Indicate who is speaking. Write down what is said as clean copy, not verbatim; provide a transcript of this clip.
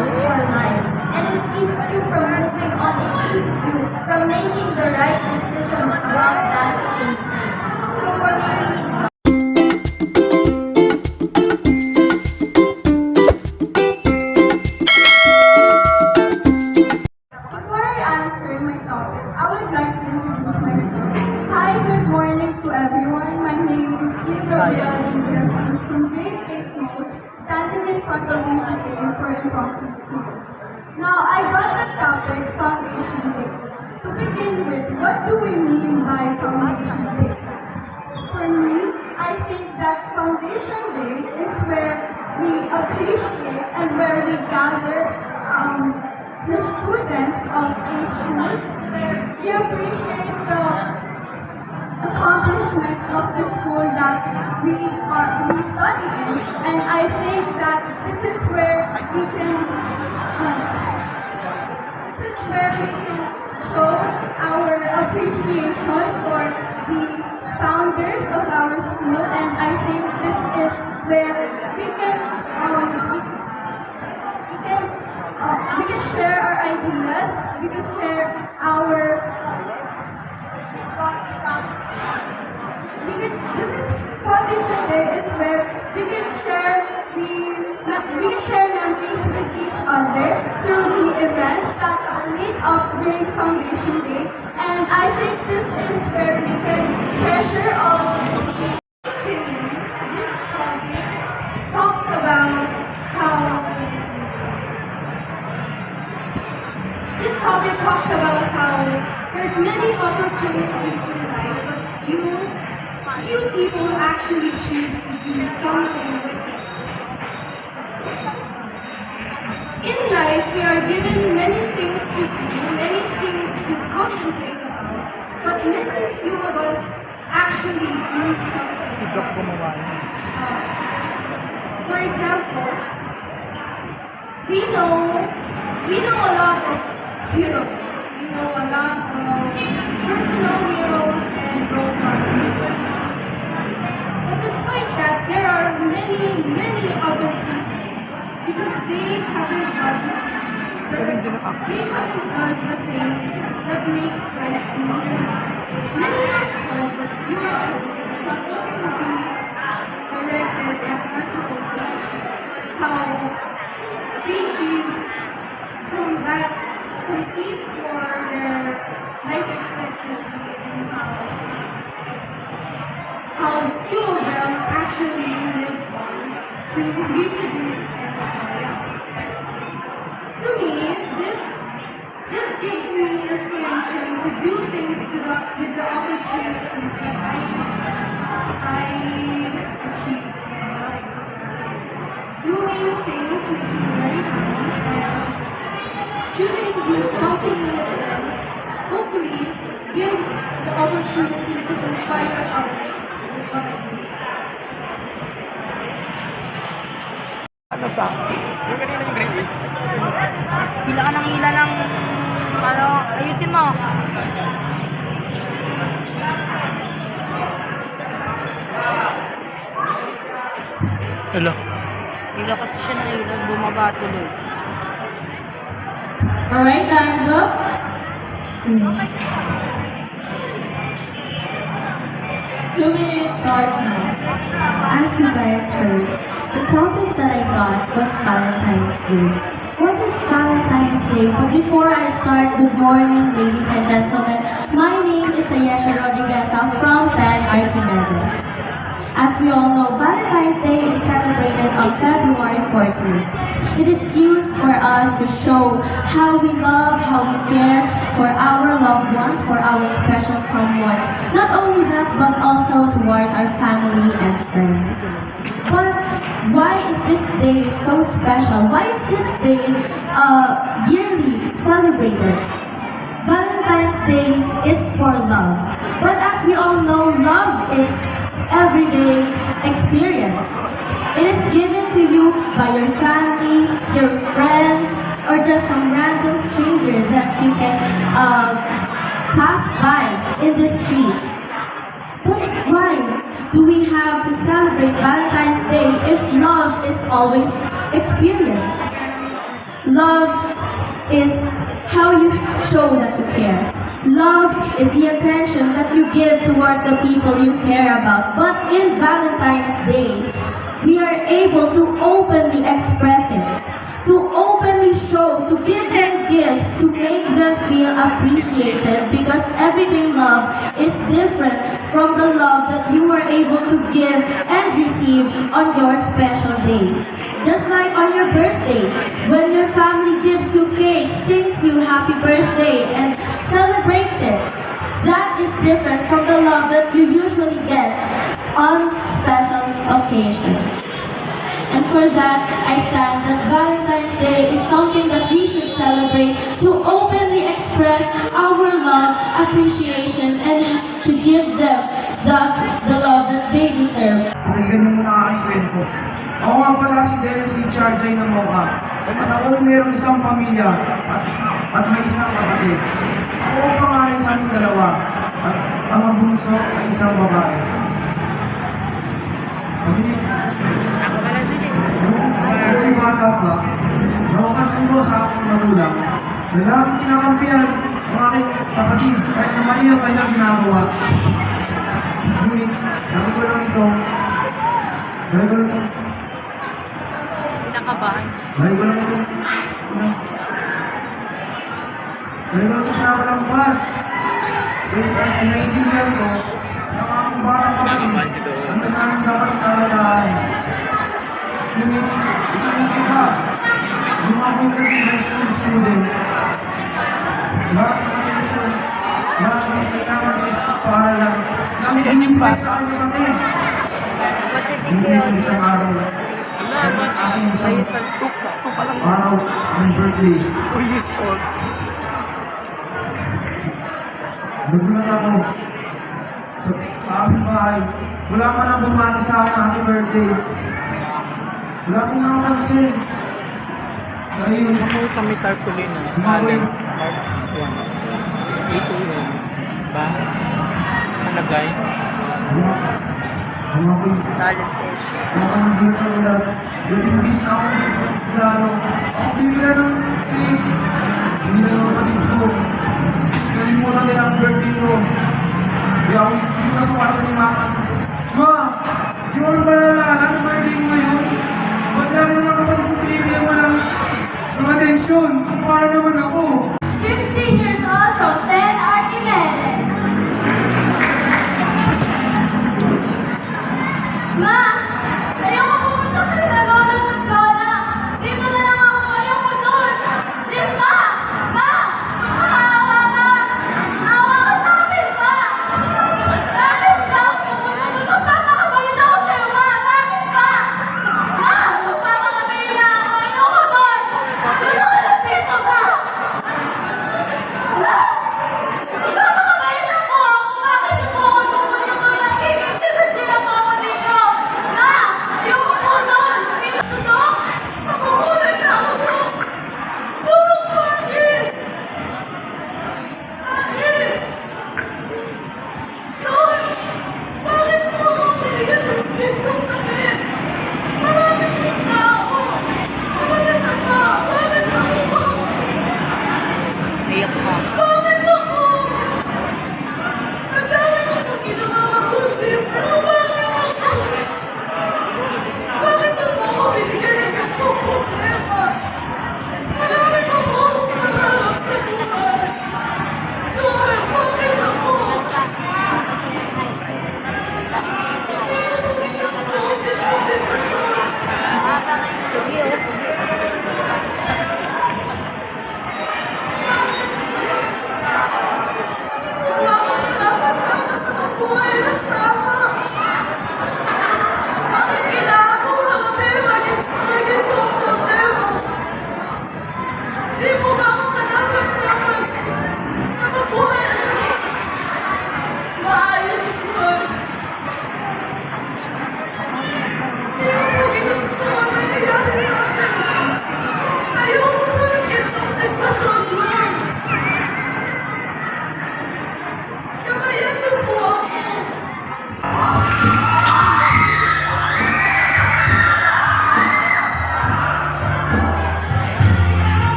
Speaker 1: for life. And it keeps you from moving on. It keeps you from making the right decisions about that same thing. So for me, we need to Before I answer my topic, I would like to introduce myself. Hi, good morning to everyone. My name is Ia Gabriel G. De Jesus from grade 8 mode, standing in front of you today for impromptu speaking. Now, I got the topic Foundation Day. To begin with, what do we mean by Foundation Day? For me, I think that Foundation Day is where we appreciate and where we gather the students of a school, where we appreciate the accomplishments of the school that we study in, and I think that this is where we can show our appreciation for the founders of our school, and I think this is where we can share our ideas, we can share this is Foundation Day is where we can share memories with each other through the events that are made up during Foundation Day, and I think this is where we can treasure all the opinion. This topic talks about how there's many opportunities in life, but few people actually choose to do something with it. In life, we are given many things to do, many things to contemplate about, but very few of us actually do something about it. For example, we know a lot of heroes. We know a lot of personal heroes and role models. But despite that, there are many other people, because they haven't done the things that make life meaningful. Many are called, but few are chosen. Can also be directed at natural selection. How species from that compete for their life expectancy, and how few of them actually live on to reproduce and die out. To me, this gives me inspiration to do things with the opportunities that I achieve in my life. Doing things makes me very happy, and choosing to do something with them hopefully gives the opportunity to inspire others with what I do.
Speaker 2: Ano sa? Yung kanina yung grade 8. Hila ka ng hila ng ayusin mo. Hello. Hila kasi siya ng hila, bumaba tuloy.
Speaker 3: Alright, hands up. 2 minutes starts now.
Speaker 4: As you guys heard, the topic that I got was Valentine's Day. What is Valentine's Day? But before I start, good morning, ladies and gentlemen. My name is Ayesha Rodriguez from TAG Archimedes. As we all know, Valentine's Day is celebrated on February 14th. It is used for us to show how we love, how we care for our loved ones, for our special someones. Not only that, but also towards our family and friends. But why is this day so special? Why is this day yearly celebrated? Valentine's Day is for love. But as we all know, love is everyday experience. It is given to you by your family, your friends, or just some random stranger that you can pass by in the street. But why do we have to celebrate Valentine's Day if love is always experienced? Love is how you show that you care. Love is the attention that you give towards the people you care about. But in Valentine's Day, we are able to openly express it, to openly show, to give them gifts, to make them feel appreciated, because everyday love is different from the love that you are able to give and receive on your special day. Just like on your birthday, when your family gives you cake, sings you happy birthday, and celebrates it. That is different from the love that you usually get on special occasions. And for that, I stand that Valentine's Day is something that we should celebrate to openly express our love, appreciation, and to give them the love that they deserve.
Speaker 5: Pakinggan niyo muna ang aking kwento. Ako nga pala si Darren C. Charjay ng Mocha. At ako ay mayroong isang pamilya at may isang kapatid. Ako ang pangalan sa aming dalawa at ang mabunso ay isang babae. Nung ako ay bata pa, napapansin ko sa aking magulang na laging kinakampihan ang aking kapatid kahit na mali ang kanyang ginagawa. Ngunit, lagi ko lang itong
Speaker 2: Nakabahan.
Speaker 5: Lagi ko lang itong pinapalampas. Inaintindihan ko na ang aking batang kapatid ang nasaming dapat inalagaan. Ngunit, ito yung iba. Nung ako yung naging high school student, lahat ng atensyon, lahat ng kailangan sa paaralan, nang binibigay sa aking kapatid. Ngunit isang araw, ang aking isang araw ng birthday, nagulat ako. Sa aming bahay, wala man ang bumati sa akin happy birthday. Wala akong nakapansin. Ngayon,
Speaker 2: Ako sa may tarpaulin na.
Speaker 5: Gumawin.
Speaker 2: Ito yun. Ba? Nalagay.
Speaker 5: gumawin.
Speaker 2: Talent coach.
Speaker 5: Baka nagulat ako lahat. Yung imbis na ako plano, ako bibila ng cake. Hindi na naman kapatid ko. Nalimutan nila ang birthday ko. Kaya ako hindi na sa kwarto ni Mama. Ma! Di mo na malalaman ang birthday ko ngayon? Ba't lagi na lang kapatid ko pinibigyan mo ng atensyon? Para naman ako.